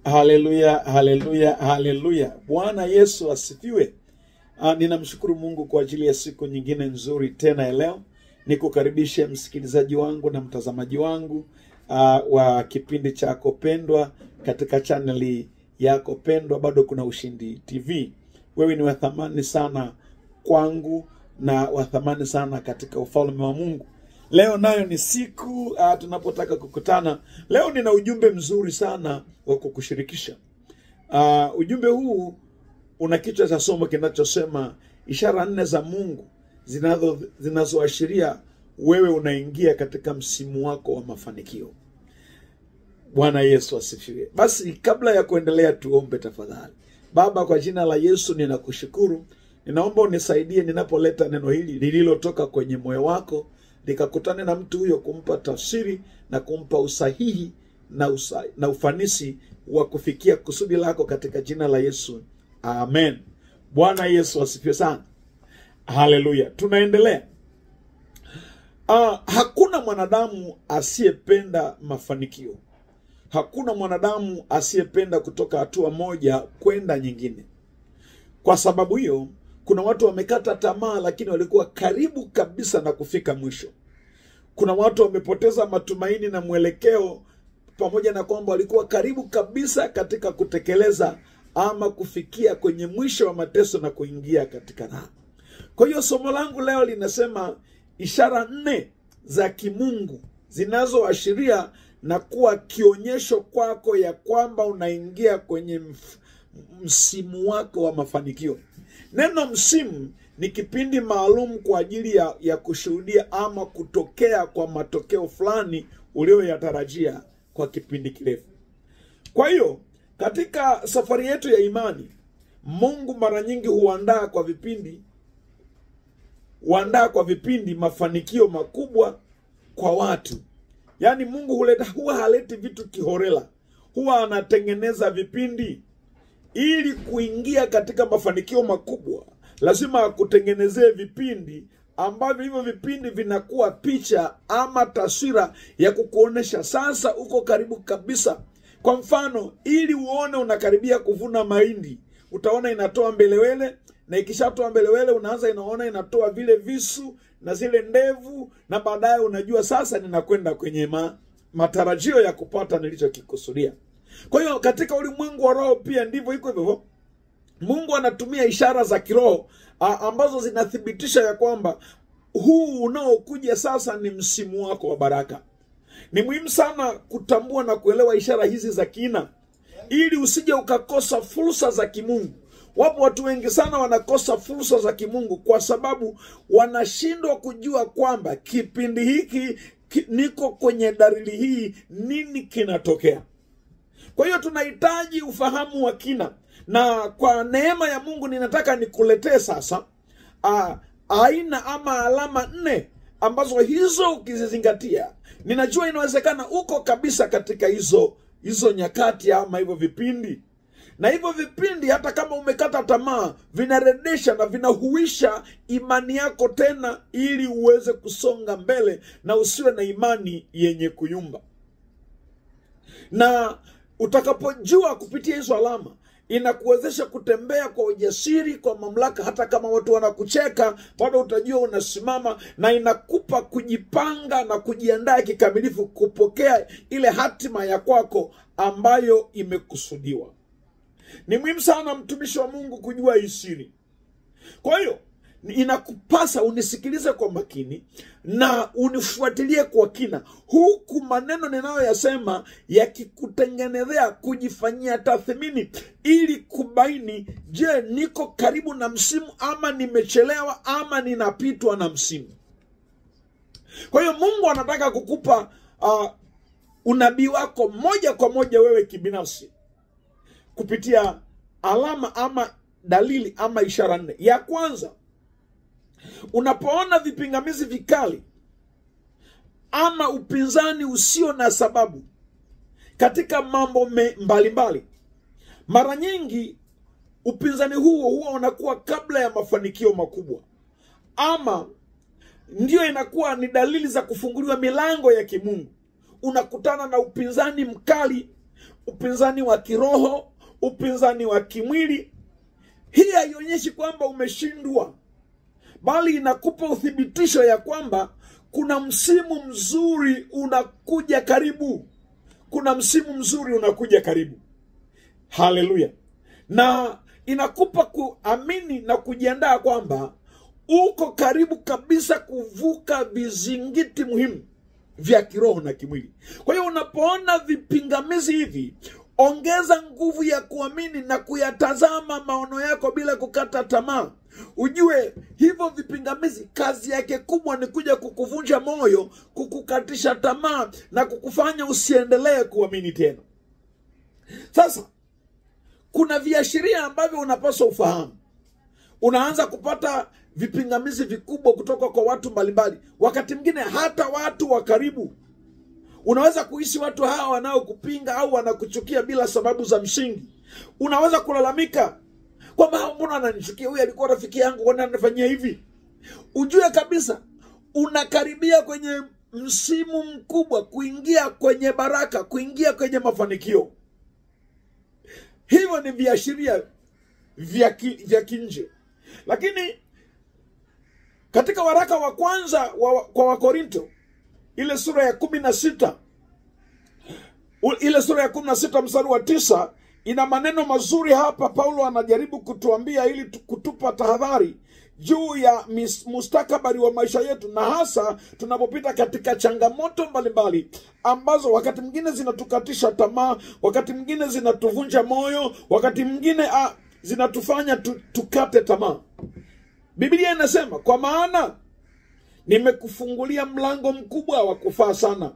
Haleluya, haleluya, haleluya. Bwana Yesu asifiwe. Ninamshukuru Mungu kwa ajili ya siku nyingine nzuri tena ya leo. Nikukaribishe msikilizaji wangu na mtazamaji wangu wa kipindi chako pendwa katika chaneli yako pendwa Bado Kuna Ushindi TV. Wewe ni wa thamani sana kwangu na wa thamani sana katika ufalme wa Mungu. Leo nayo ni siku tunapotaka kukutana. Leo nina ujumbe mzuri sana wa kukushirikisha. Ujumbe huu una kichwa cha somo kinachosema ishara 4 za Mungu zinazoashiria wewe unaingia katika msimu wako wa mafanikio. Bwana Yesu asifiwe. Basi kabla ya kuendelea tuombe tafadhali. Baba, kwa jina la Yesu ninakushukuru. Ninaomba unisaidie ninapoleta neno hili lililotoka kwenye moyo wako, nikakutane na mtu huyo kumpa tafsiri na kumpa usahihi na ufanisi wa kufikia kusudi lako katika jina la Yesu. Amen. Bwana Yesu asifiwe sana. Haleluya. Tunaendelea. Hakuna mwanadamu asiyependa mafanikio. Hakuna mwanadamu asiyependa kutoka hatua moja kwenda nyingine. Kwa sababu hiyo, kuna watu wamekata tamaa lakini walikuwa karibu kabisa na kufika mwisho. Kuna watu wamepoteza matumaini na mwelekeo pamoja na kwamba walikuwa karibu kabisa katika kutekeleza ama kufikia kwenye mwisho wa mateso na kuingia katika raha. Kwa hiyo somo langu leo linasema ishara 4 za kimungu zinazoashiria na kuwa kionyesho kwako ya kwamba unaingia kwenye msimu wako wa mafanikio. Neno msimu ni kipindi maalum kwa ajili ya kushuhudia ama kutokea kwa matokeo fulani ulioyatarajia kwa kipindi kirefu. Kwa hiyo, katika safari yetu ya imani, Mungu mara nyingi huandaa kwa vipindi mafanikio makubwa kwa watu. Yaani Mungu huwa haleti vitu kihorela. Huwa anatengeneza vipindi ili kuingia katika mafanikio makubwa. Lazima akutengenezee vipindi ambavyo hivyo vipindi vinakuwa picha ama taswira ya kukuonesha sasa uko karibu kabisa. Kwa mfano, ili uone unakaribia kuvuna mahindi, utaona inatoa mbelewele, na ikishatoa mbelewele unaanza inaona inatoa vile visu na zile ndevu, na baadaye unajua sasa ninakwenda kwenye matarajio ya kupata nilichokikusudia. Kwa hiyo katika ulimwengu wa roho pia ndivyo iko hivyo. Mungu anatumia ishara za kiroho ambazo zinathibitisha ya kwamba huu unaokuja sasa ni msimu wako wa baraka. Ni muhimu sana kutambua na kuelewa ishara hizi za kina ili usije ukakosa fursa za kimungu. Wapo watu wengi sana wanakosa fursa za kimungu kwa sababu wanashindwa kujua kwamba kipindi hiki niko kwenye dalili hii, nini kinatokea. Kwa hiyo tunahitaji ufahamu wa kina, na kwa neema ya Mungu ninataka nikuletee sasa aina ama alama 4 ambazo hizo ukizizingatia, ninajua inawezekana uko kabisa katika hizo nyakati ama hivyo vipindi. Na hivyo vipindi hata kama umekata tamaa, vinaredesha na vinahuisha imani yako tena ili uweze kusonga mbele na usiwe na imani yenye kuyumba. Na utakapojua kupitia hizo alama, inakuwezesha kutembea kwa ujasiri, kwa mamlaka. Hata kama watu wanakucheka, bado utajua unasimama, na inakupa kujipanga na kujiandaa kikamilifu kupokea ile hatima ya kwako ambayo imekusudiwa. Ni muhimu sana mtumishi wa Mungu kujua hii siri. Kwa hiyo inakupasa unisikilize kwa makini na unifuatilie kwa kina, huku maneno ninayoyasema yakikutengenezea kujifanyia tathmini ili kubaini, je, niko karibu na msimu ama nimechelewa ama ninapitwa na msimu. Kwa hiyo Mungu anataka kukupa unabii wako moja kwa moja wewe kibinafsi kupitia alama ama dalili ama ishara 4. Ya kwanza, unapoona vipingamizi vikali ama upinzani usio na sababu katika mambo mbalimbali, mara nyingi upinzani huo unakuwa kabla ya mafanikio makubwa, ama ndio inakuwa ni dalili za kufunguliwa milango ya kimungu. Unakutana na upinzani mkali, upinzani wa kiroho, upinzani wa kimwili. Hii haionyeshi kwamba umeshindwa, bali inakupa uthibitisho ya kwamba kuna msimu mzuri unakuja karibu. Kuna msimu mzuri unakuja karibu. Haleluya. Na inakupa kuamini na kujiandaa kwamba uko karibu kabisa kuvuka vizingiti muhimu vya kiroho na kimwili. Kwa hiyo unapoona vipingamizi hivi, ongeza nguvu ya kuamini na kuyatazama maono yako bila kukata tamaa. Ujue hivyo vipingamizi kazi yake kubwa ni kuja kukuvunja moyo, kukukatisha tamaa na kukufanya usiendelee kuamini tena. Sasa kuna viashiria ambavyo unapaswa ufahamu. Unaanza kupata vipingamizi vikubwa kutoka kwa watu mbalimbali, wakati mwingine hata watu wa karibu. Unaweza kuhisi watu hawa wanaokupinga au wanakuchukia bila sababu za msingi. Unaweza kulalamika kwamba mbona ananichukia, huyu alikuwa rafiki yangu, mbona anafanyia hivi? Ujue kabisa unakaribia kwenye msimu mkubwa, kuingia kwenye baraka, kuingia kwenye mafanikio. Hivyo ni viashiria vya kinje. Lakini katika waraka wa kwanza kwa Wakorinto, ile sura ya 16, ile sura ya 16 mstari wa 9, ina maneno mazuri hapa. Paulo anajaribu kutuambia ili kutupa tahadhari juu ya mustakabali wa maisha yetu, na hasa tunapopita katika changamoto mbalimbali ambazo wakati mwingine zinatukatisha tamaa, wakati mwingine zinatuvunja moyo, wakati mwingine zinatufanya tukate tamaa. Biblia inasema, kwa maana nimekufungulia mlango mkubwa wa kufaa sana,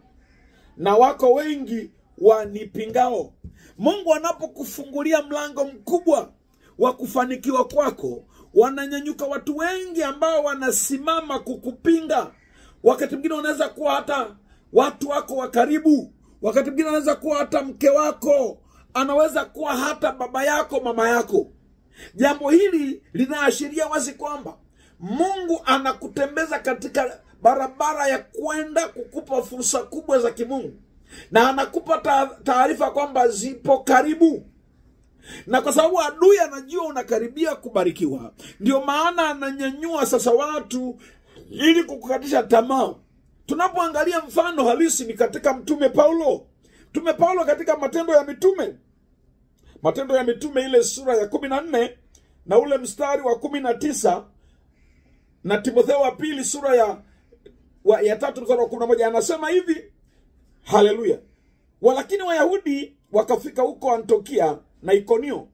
na wako wengi wanipingao. Mungu anapokufungulia mlango mkubwa wa kufanikiwa kwako, wananyanyuka watu wengi ambao wanasimama kukupinga. Wakati mwingine wanaweza kuwa hata watu wako wa karibu, wakati mwingine anaweza kuwa hata mke wako, anaweza kuwa hata baba yako, mama yako. Jambo hili linaashiria wazi kwamba Mungu anakutembeza katika barabara ya kwenda kukupa fursa kubwa za kimungu, na anakupa taarifa kwamba zipo karibu. Na kwa sababu adui anajua unakaribia kubarikiwa, ndio maana ananyanyua sasa watu ili kukukatisha tamaa. Tunapoangalia mfano halisi ni katika Mtume Paulo. Mtume Paulo katika Matendo ya Mitume ile sura ya 14 na ule mstari wa 19, na Timotheo wa pili sura ya 3 mstari wa 11, anasema hivi. Haleluya. Walakini Wayahudi wakafika huko Antiokia na Ikonio,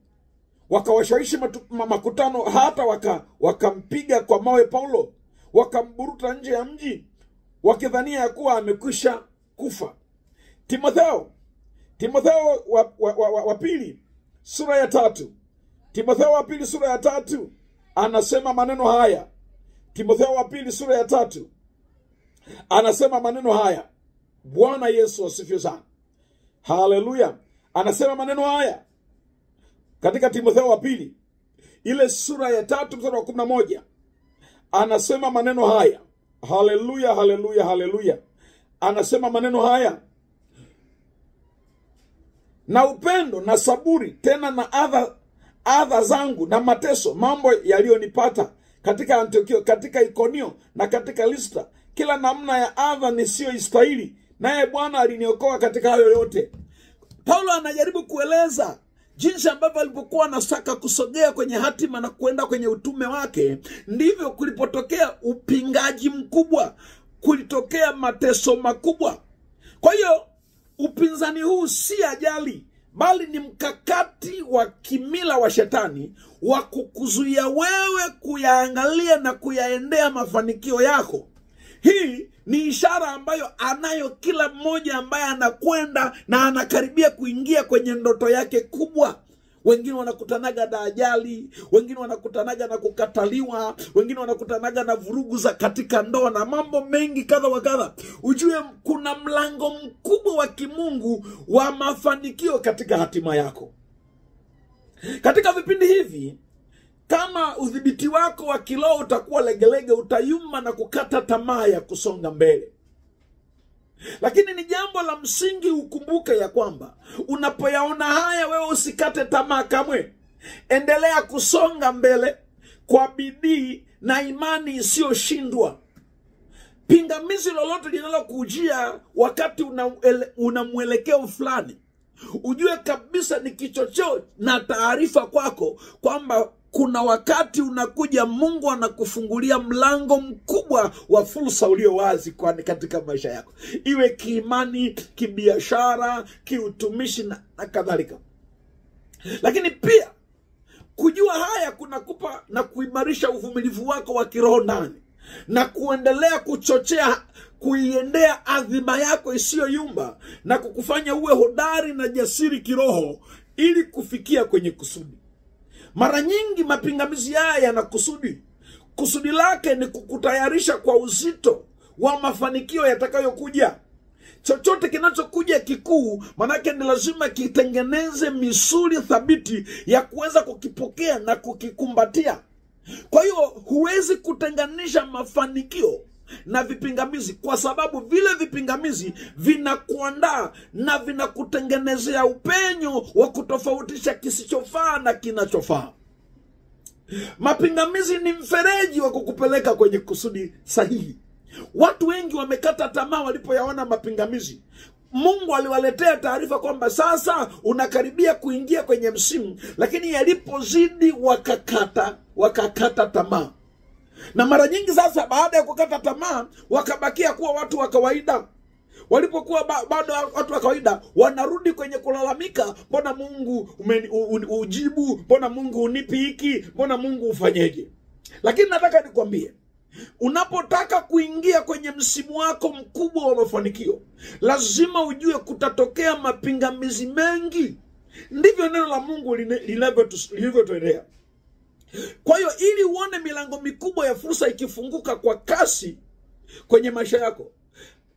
wakawashawishi makutano, hata wakampiga kwa mawe Paulo, wakamburuta nje ya mji, wakidhania ya kuwa amekwisha kufa. Timotheo wa pili sura ya 3, Timotheo wa pili sura ya 3 anasema maneno haya. Timotheo wa pili sura ya 3 anasema maneno haya. Bwana Yesu asifiwe sana. Haleluya. Anasema maneno haya katika Timotheo wa pili ile sura ya 3 mstari wa 11, anasema maneno haya. Haleluya, haleluya, haleluya. Anasema maneno haya: na upendo na saburi, tena na adha zangu na mateso, mambo yaliyonipata katika Antiokia, katika Ikonio na katika Listra, kila namna ya adha nisiyoistahili, naye Bwana aliniokoa katika hayo yote. Paulo anajaribu kueleza jinsi ambavyo alipokuwa anataka kusogea kwenye hatima na kuenda kwenye utume wake, ndivyo kulipotokea upingaji mkubwa, kulitokea mateso makubwa. Kwa hiyo upinzani huu si ajali, bali ni mkakati wa kimila wa shetani wa kukuzuia wewe kuyaangalia na kuyaendea mafanikio yako. Hii ni ishara ambayo anayo kila mmoja ambaye anakwenda na anakaribia kuingia kwenye ndoto yake kubwa. Wengine wanakutanaga na ajali, wengine wanakutanaga na kukataliwa, wengine wanakutanaga na vurugu za katika ndoa na mambo mengi kadha wa kadha. Ujue kuna mlango mkubwa wa kimungu wa mafanikio katika hatima yako. Katika vipindi hivi, kama udhibiti wako wa kiroho utakuwa legelege, utayumba na kukata tamaa ya kusonga mbele. Lakini ni jambo la msingi ukumbuke ya kwamba unapoyaona haya, wewe usikate tamaa kamwe. Endelea kusonga mbele kwa bidii na imani isiyoshindwa. Pingamizi lolote linalokujia wakati una mwelekeo fulani, ujue kabisa ni kichocheo na taarifa kwako kwamba kuna wakati unakuja, Mungu anakufungulia mlango mkubwa wa fursa ulio wazi katika maisha yako, iwe kiimani, kibiashara, kiutumishi na kadhalika. Lakini pia kujua haya kunakupa na kuimarisha uvumilivu wako wa kiroho ndani, na kuendelea kuchochea kuiendea adhima yako isiyoyumba, na kukufanya uwe hodari na jasiri kiroho ili kufikia kwenye kusudi. Mara nyingi mapingamizi haya yana kusudi. Kusudi lake ni kukutayarisha kwa uzito wa mafanikio yatakayokuja. Chochote kinachokuja kikuu, manake ni lazima kitengeneze misuli thabiti ya kuweza kukipokea na kukikumbatia. Kwa hiyo huwezi kutenganisha mafanikio na vipingamizi, kwa sababu vile vipingamizi vinakuandaa na vinakutengenezea upenyo wa kutofautisha kisichofaa na kinachofaa. Mapingamizi ni mfereji wa kukupeleka kwenye kusudi sahihi. Watu wengi wamekata tamaa walipoyaona mapingamizi. Mungu aliwaletea taarifa kwamba sasa unakaribia kuingia kwenye msimu, lakini yalipozidi wakakata tamaa. Na mara nyingi sasa, baada ya kukata tamaa, wakabakia kuwa watu wa kawaida. Walipokuwa bado watu wa kawaida, wanarudi kwenye kulalamika, mbona Mungu ujibu, mbona Mungu unipi hiki, mbona Mungu ufanyeje? Lakini nataka nikwambie, unapotaka kuingia kwenye msimu wako mkubwa wa mafanikio, lazima ujue kutatokea mapingamizi mengi. Ndivyo neno la Mungu lilivyotuelea. Kwa hiyo ili uone milango mikubwa ya fursa ikifunguka kwa kasi kwenye maisha yako,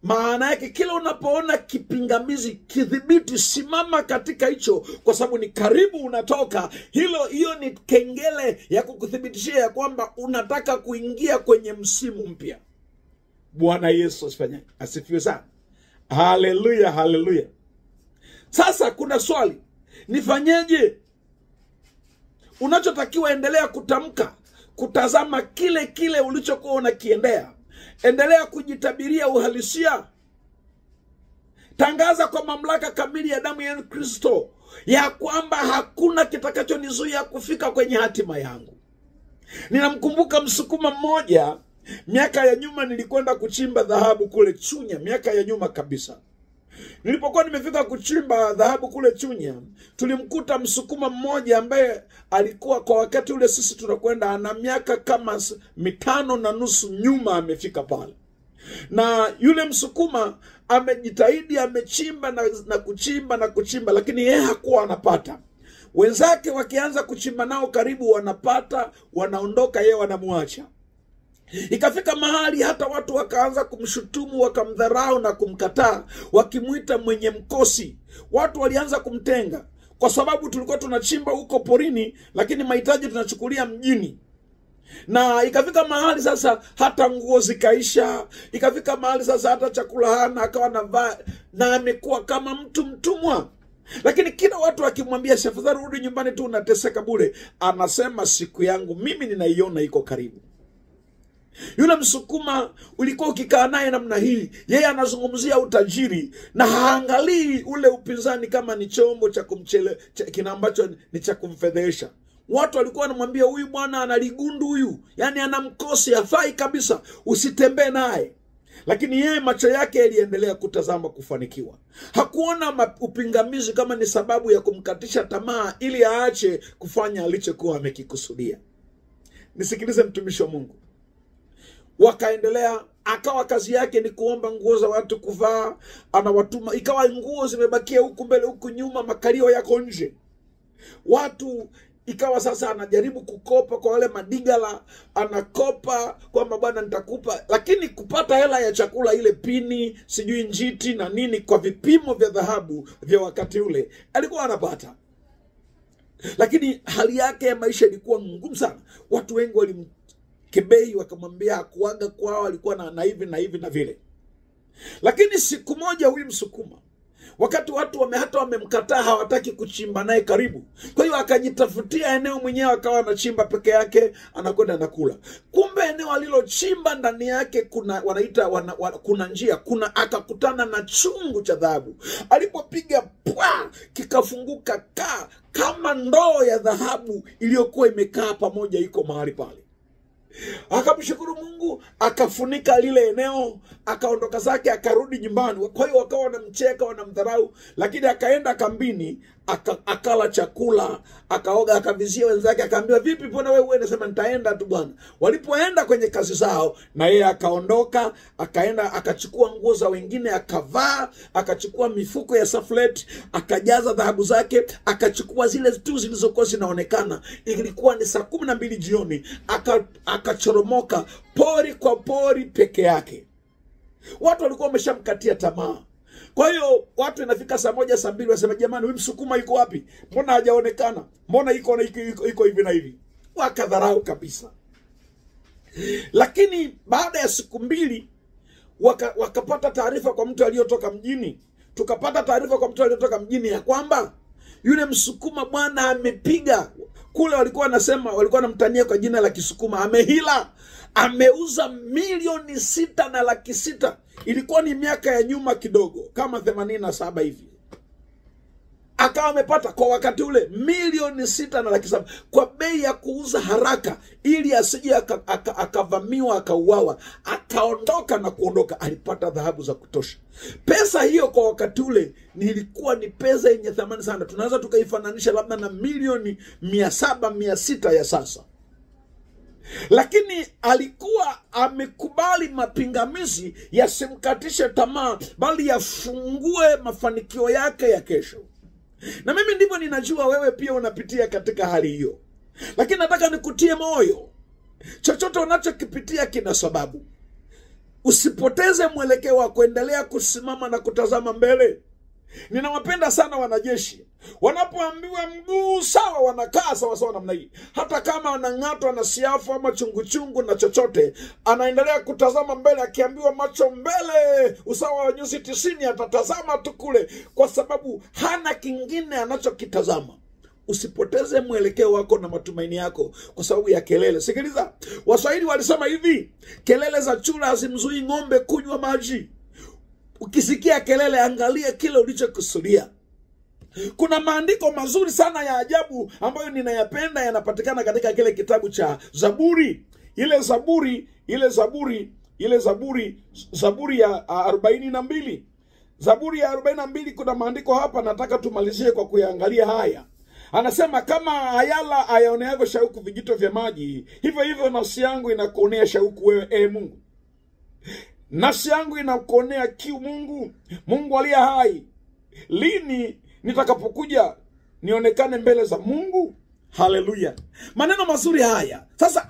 maana yake kila unapoona kipingamizi, kidhibiti, simama katika hicho, kwa sababu ni karibu unatoka. Hiyo ni kengele ya kukuthibitishia ya kwamba unataka kuingia kwenye msimu mpya. Bwana Yesu asifiwe sana. Haleluya, haleluya. Sasa kuna swali, nifanyeje? Unachotakiwa, endelea kutamka, kutazama kile ulichokuwa unakiendea. Endelea kujitabiria uhalisia. Tangaza kwa mamlaka kamili ya damu ya Kristo ya kwamba hakuna kitakachonizuia kufika kwenye hatima yangu. Ninamkumbuka Msukuma mmoja, miaka ya nyuma nilikwenda kuchimba dhahabu kule Chunya, miaka ya nyuma kabisa. Nilipokuwa nimefika kuchimba dhahabu kule Chunya, tulimkuta Msukuma mmoja ambaye alikuwa kwa wakati ule sisi tunakwenda, ana miaka kama 5.5 nyuma amefika pale. Na yule Msukuma amejitahidi, amechimba na kuchimba, lakini yeye hakuwa anapata. Wenzake wakianza kuchimba nao karibu wanapata, wanaondoka, yeye wanamuacha. Ikafika mahali hata watu wakaanza kumshutumu, wakamdharau na kumkataa, wakimuita mwenye mkosi. Watu walianza kumtenga kwa sababu tulikuwa tunachimba huko porini, lakini mahitaji tunachukulia mjini. Na ikafika mahali sasa hata nguo zikaisha, ikafika mahali sasa hata chakula hana, akawa anavaa na amekuwa kama mtu mtumwa. Lakini kila watu wakimwambia, "Shafadhali rudi nyumbani tu, unateseka bure," anasema, "Siku yangu mimi ninaiona iko karibu." Yule Msukuma ulikuwa ukikaa naye namna hii, yeye anazungumzia utajiri na haangalii ule upinzani kama ni chombo cha kina ambacho ni cha kumfedhesha. Watu walikuwa wanamwambia, "Huyu bwana analigundu huyu, yani anamkosi, hafai kabisa, usitembee naye." Lakini yeye macho yake yaliendelea kutazama kufanikiwa. Hakuona upingamizi kama ni sababu ya kumkatisha tamaa ili aache kufanya alichokuwa amekikusudia. Nisikilize mtumishi wa Mungu. Wakaendelea, akawa kazi yake ni kuomba nguo za watu kuvaa, anawatuma, ikawa nguo zimebakia huku mbele huku nyuma, makalio yako nje. Watu ikawa sasa anajaribu kukopa kwa wale madigala, anakopa kwamba, "Bwana nitakupa," lakini kupata hela ya chakula, ile pini, sijui njiti na nini, kwa vipimo vya dhahabu vya wakati ule alikuwa anapata. Lakini hali yake ya maisha ilikuwa ngumu sana. Watu wengi walimkebei, wakamwambia hakuaga kwao, alikuwa na hivi na hivi na vile. Lakini siku moja huyu Msukuma, wakati watu hata wamemkataa, hawataki kuchimba naye karibu, kwa hiyo akajitafutia eneo mwenyewe, akawa anachimba peke yake, anakwenda nakula. Kumbe eneo alilochimba ndani yake kuna njia, akakutana na chungu cha dhahabu. Alipopiga pwa, kikafunguka kama ndoo ya dhahabu iliyokuwa imekaa pamoja, iko mahali pale. Akamshukuru Mungu, akafunika lile eneo, akaondoka zake, akarudi nyumbani. Kwa hiyo wakawa wanamcheka, wanamdharau, lakini akaenda kambini, akala chakula, akaoga, akavizia wenzake, akaambiwa, vipi mbona wewe? Anasema, nitaenda tu bwana. Walipoenda kwenye kazi zao, na yeye akaondoka, akaenda akachukua nguo za wengine akavaa, akachukua mifuko ya saflet, akajaza dhahabu zake, akachukua zile tu zilizokuwa zinaonekana. Ilikuwa ni saa 12 jioni, akachoromoka pori kwa pori peke yake. Watu walikuwa wameshamkatia tamaa. Kwa hiyo watu inafika saa 1 saa 2 wasema, jamani, huyu Msukuma yuko wapi? Mbona hajaonekana? Mbona iko hivi na hivi? Wakadharau kabisa. Lakini baada ya siku 2 wakapata taarifa kwa mtu aliyotoka mjini. Tukapata taarifa kwa mtu aliyotoka mjini ya kwamba yule Msukuma bwana amepiga kule. Walikuwa wanamtania kwa jina la Kisukuma, amehila, ameuza milioni 6,600,000. Ilikuwa ni miaka ya nyuma kidogo, kama 87 hivi. Akawa amepata kwa wakati ule milioni 6,700,000 kwa bei ya kuuza haraka, ili asije akavamiwa akauawa. Akaondoka na kuondoka, alipata dhahabu za kutosha. Pesa hiyo kwa wakati ule ilikuwa ni pesa yenye thamani sana. Tunaweza tukaifananisha labda na milioni 700-600 ya sasa. Lakini alikuwa amekubali mapingamizi yasimkatishe tamaa, bali yafungue mafanikio yake ya kesho. Na mimi ndivyo ninajua wewe pia unapitia katika hali hiyo. Lakini nataka nikutie moyo, chochote unachokipitia kina sababu. Usipoteze mwelekeo wa kuendelea kusimama na kutazama mbele. Ninawapenda sana wanajeshi. Wanapoambiwa mguu sawa, wanakaa sawa sawa namna hii. Hata kama wanang'atwa na siafu ama chunguchungu na chochote, anaendelea kutazama mbele. Akiambiwa macho mbele, usawa wa nyuzi 90, atatazama tu kule, kwa sababu hana kingine anachokitazama. Usipoteze mwelekeo wako na matumaini yako kwa sababu ya kelele. Sikiliza, Waswahili walisema hivi, kelele za chura hazimzui ng'ombe kunywa maji. Ukisikia kelele, angalia kile ulichokusudia. Kuna maandiko mazuri sana ya ajabu ambayo ninayapenda, yanapatikana katika kile kitabu cha Zaburi. Zaburi ya 42. Zaburi ya 42, kuna maandiko hapa nataka tumalizie kwa kuyaangalia haya. Anasema, kama ayala ayaoneavyo shauku vijito vya maji, hivyo hivyo nafsi yangu inakuonea shauku wewe, Mungu. Nafsi yangu inakuonea kiu, Mungu aliye hai. Lini nitakapokuja nionekane mbele za Mungu? Haleluya. Maneno mazuri haya. Sasa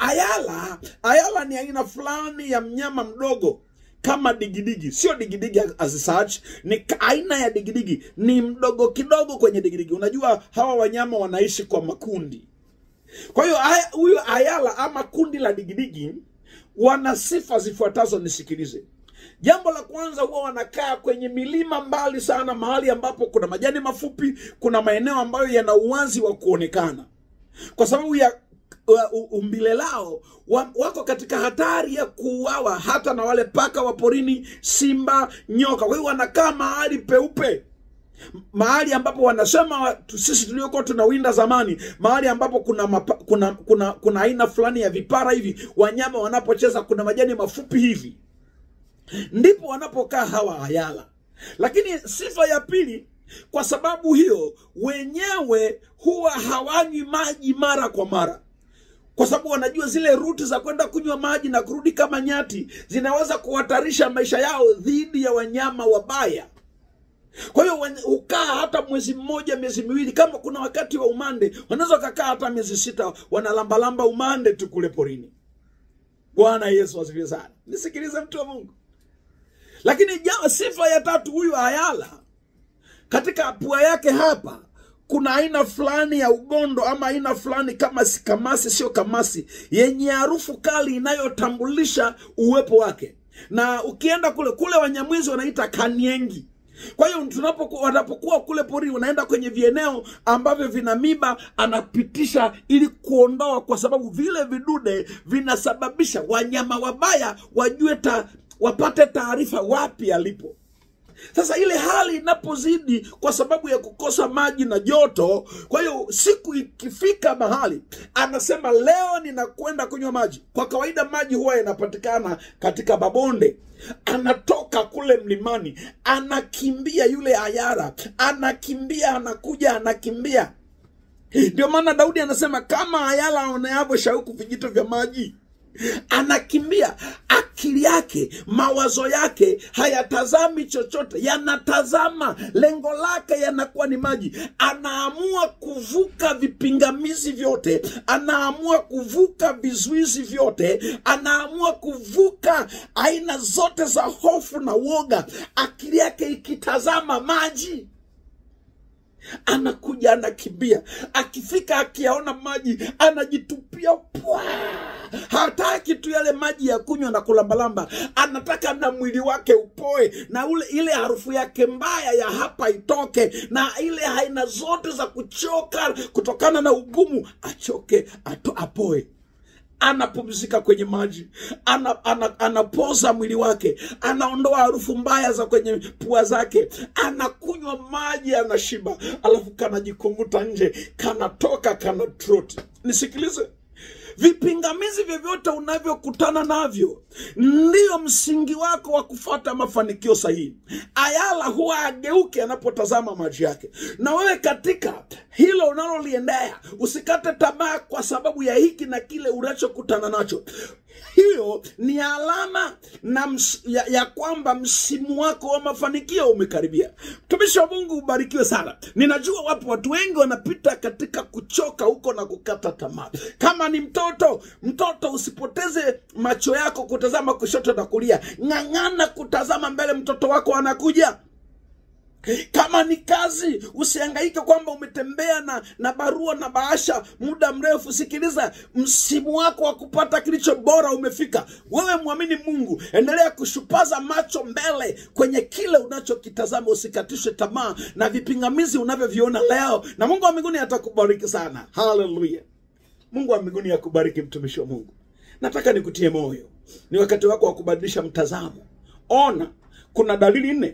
ayala ni aina fulani ya mnyama mdogo kama digidigi. Sio digidigi as such, ni aina ya digidigi, ni mdogo kidogo kwenye digidigi. Unajua hawa wanyama wanaishi kwa makundi. Kwa hiyo huyu ayala ama kundi la digidigi wana sifa zifuatazo, nisikilize. Jambo la kwanza, huwa wanakaa kwenye milima mbali sana, mahali ambapo kuna majani mafupi, kuna maeneo ambayo yana uwazi wa kuonekana. Kwa sababu ya umbile lao, wako katika hatari ya kuuawa hata na wale paka wa porini, simba, nyoka. Kwa hiyo wanakaa mahali peupe, mahali ambapo wanasema sisi tuliokuwa tunawinda zamani, mahali ambapo kuna aina fulani ya vipara hivi, wanyama wanapocheza, kuna majani mafupi hivi, ndipo wanapokaa hawa ayala. Lakini sifa ya pili, kwa sababu hiyo wenyewe huwa hawanywi maji mara kwa mara, kwa sababu wanajua zile ruti za kwenda kunywa maji na kurudi kama nyati zinaweza kuhatarisha maisha yao dhidi ya wanyama wabaya. Kwa hiyo ukaa hata mwezi mmoja, miezi miwili. Kama kuna wakati wa umande, wanaweza kukaa hata miezi 6 wanalambalamba umande tu kule porini. Bwana Yesu asifiwe sana. Nisikilize mtu wa Mungu. Lakini sifa ya tatu, huyu ayala, katika pua yake hapa kuna aina fulani ya ugondo ama aina fulani kama kamasi, sio kamasi, yenye harufu kali inayotambulisha uwepo wake. Na ukienda kule Wanyamwezi wanaita Kaniengi. Kwa hiyo wanapokuwa kule pori, unaenda kwenye vieneo ambavyo vina miba, anapitisha ili kuondoa, kwa sababu vile vidude vinasababisha wanyama wabaya wapate taarifa wapi alipo. Sasa ile hali inapozidi kwa sababu ya kukosa maji na joto, kwa hiyo siku ikifika mahali anasema leo ninakwenda kunywa maji. Kwa kawaida maji huwa yanapatikana katika mabonde. Anatoka kule mlimani, anakimbia yule ayara, anakimbia, anakuja, anakimbia. Ndio maana Daudi anasema kama ayala aoneavyo shauku vijito vya maji, anakimbia. Akili yake, mawazo yake hayatazami chochote, yanatazama lengo lake, yanakuwa ni maji. Anaamua kuvuka vipingamizi vyote, anaamua kuvuka vizuizi vyote, anaamua kuvuka aina zote za hofu na woga, akili yake ikitazama maji. Anakuja, anakimbia, akifika akiyaona maji anajitupia pwa. Hataki tu yale maji ya kunywa na kulambalamba, anataka na mwili wake upoe, na ile harufu yake mbaya ya hapa itoke, na ile aina zote za kuchoka kutokana na ugumu achoke, apoe. Anapumzika kwenye maji, anapoza mwili wake, anaondoa harufu mbaya za kwenye pua zake, anakunywa maji, anashiba, alafu kanajikunguta nje, kanatoka, kana trot. Nisikilize, vipingamizi vyovyote unavyokutana navyo ndio msingi wako wa kufuata mafanikio sahihi. Ayala huwa ageuke anapotazama maji yake. Na wewe katika hilo unaloliendea, usikate tamaa kwa sababu ya hiki na kile unachokutana nacho. Hiyo ni alama ya kwamba msimu wako wa mafanikio umekaribia. Mtumishi wa Mungu ubarikiwe sana. Ninajua watu wengi wanapita katika kuchoka huko na kukata tamaa. Kama ni mtoto usipoteze macho yako kutazama kushoto na kulia. Ng'ang'ana kutazama mbele, mtoto wako anakuja. Kama ni kazi, usihangaike kwamba umetembea na barua na bahasha muda mrefu. Sikiliza, msimu wako wa kupata kilicho bora umefika. Wewe muamini Mungu, endelea kushupaza macho mbele kwenye kile unachokitazama, usikatishwe tamaa na vipingamizi unavyoviona leo, na Mungu wa mbinguni atakubariki sana. Hallelujah. Mungu wa mbinguni akubariki mtumishi wa Mungu. Nataka nikutie moyo. Ni wakati wako wa kubadilisha mtazamo. Ona, kuna dalili 4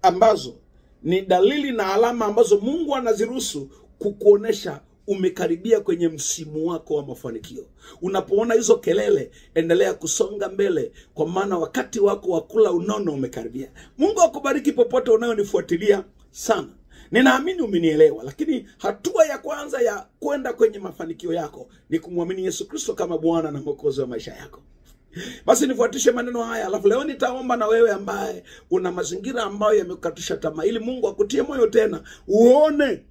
ambazo ni dalili na alama ambazo Mungu anaziruhusu kukuonesha umekaribia kwenye msimu wako wa mafanikio. Unapoona hizo kelele, endelea kusonga mbele, kwa maana wakati wako wa kula unono umekaribia. Mungu akubariki popote unayonifuatilia sana. Ninaamini umenielewa, lakini hatua ya kwanza ya kwenda kwenye mafanikio yako ni kumwamini Yesu Kristo kama Bwana na Mwokozi wa maisha yako. Basi nifuatishe maneno haya, alafu leo nitaomba na wewe ambaye una mazingira ambayo yamekukatisha tamaa, ili Mungu akutie moyo tena. Uone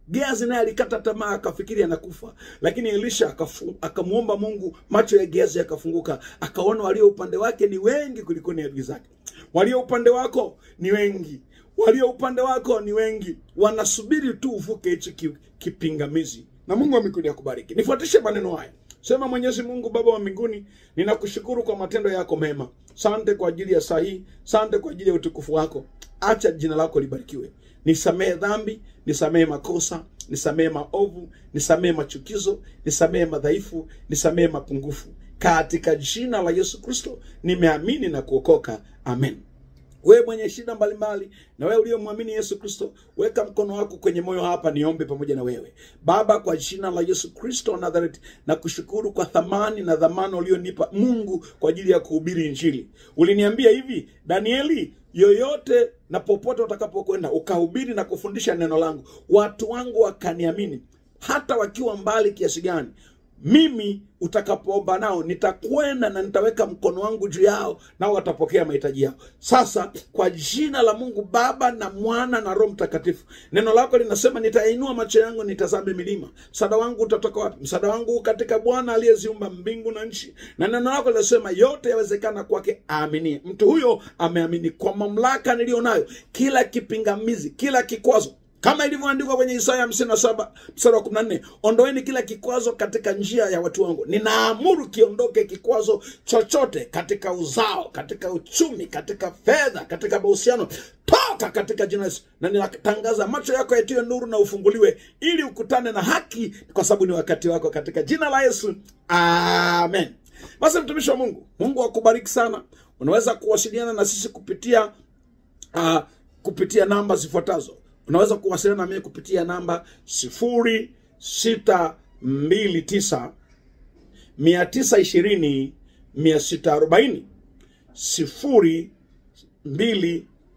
Gehazi naye alikata tamaa, akafikiri anakufa, lakini Elisha akamuomba Mungu, macho ya Gehazi yakafunguka, akaona walio upande wake ni wengi kuliko ni adui zake. Walio upande wako ni wengi, walio upande wako ni wengi, wanasubiri tu uvuke hicho kipingamizi. Na Mungu wa mbinguni akubariki. Nifuatishe maneno haya. Sema: Mwenyezi Mungu Baba wa mbinguni, ninakushukuru kwa matendo yako mema. Asante kwa ajili ya saa hii, asante kwa ajili ya utukufu wako. Acha jina lako libarikiwe. Nisamehe dhambi, nisamehe makosa, nisamehe maovu, nisamehe machukizo, nisamehe madhaifu, nisamehe mapungufu. Katika jina la Yesu Kristo nimeamini na kuokoka. Amen. Wewe mwenye shida mbalimbali, na wewe uliyemwamini Yesu Kristo, weka mkono wako kwenye moyo hapa, niombe pamoja na wewe. Baba, kwa jina la Yesu Kristo wa Nazareti, na kushukuru kwa thamani na dhamana ulionipa Mungu kwa ajili ya kuhubiri Injili. Uliniambia hivi, Danieli, yoyote na popote utakapokwenda ukahubiri na kufundisha neno langu, watu wangu wakaniamini, hata wakiwa mbali kiasi gani, mimi utakapoomba nao nitakwenda na nitaweka mkono wangu juu yao, nao watapokea mahitaji yao. Sasa kwa jina la Mungu Baba na Mwana na Roho Mtakatifu, neno lako linasema, nitainua macho yangu nitazame milima. Msaada wangu utatoka wapi? Msaada wangu katika Bwana aliyeziumba mbingu na nchi. Na neno lako linasema yote yawezekana kwake aaminie. Mtu huyo ameamini. Kwa mamlaka nilionayo, kila kipingamizi, kila kikwazo Kama ilivyoandikwa kwenye Isaya 57 mstari wa 14, ondoeni kila kikwazo katika njia ya watu wangu. Ninaamuru kiondoke kikwazo chochote katika uzao, katika uchumi, katika fedha, katika mahusiano. Toka katika jina la Yesu. Na ninatangaza macho yako yatiwe nuru na ufunguliwe ili ukutane na haki, kwa sababu ni wakati wako, katika jina la Yesu. Amen. Basi mtumishi wa Mungu, Mungu akubariki sana. Unaweza kuwasiliana na sisi kupitia namba zifuatazo. Unaweza kuwasiliana na mimi kupitia namba 0629 920 640,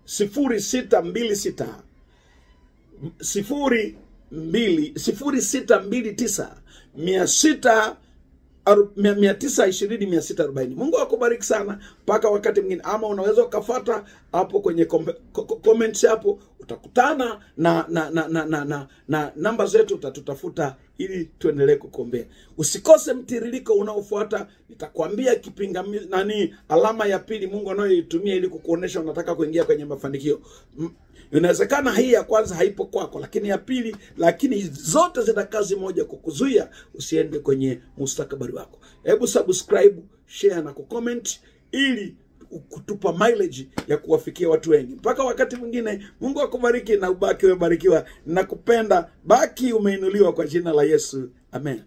0626 0629 920 640. Mungu akubariki sana mpaka wakati mwingine. Ama unaweza ukafuata hapo kwenye comments hapo, utakutana na namba zetu, utatutafuta ili tuendelee kukuombea. Usikose mtiririko unaofuata. Nitakwambia alama ya pili Mungu anayoitumia ili kukuonesha unataka kuingia kwenye mafanikio. Inawezekana hii ya kwanza haipo kwako, lakini ya pili, lakini zote zina kazi moja, kukuzuia usiende kwenye mustakabali wako. Hebu subscribe, share na kucomment ili kutupa mileage ya kuwafikia watu wengi. Mpaka wakati mwingine, Mungu akubariki na ubaki umebarikiwa. Nakupenda, baki umeinuliwa kwa jina la Yesu. Amen.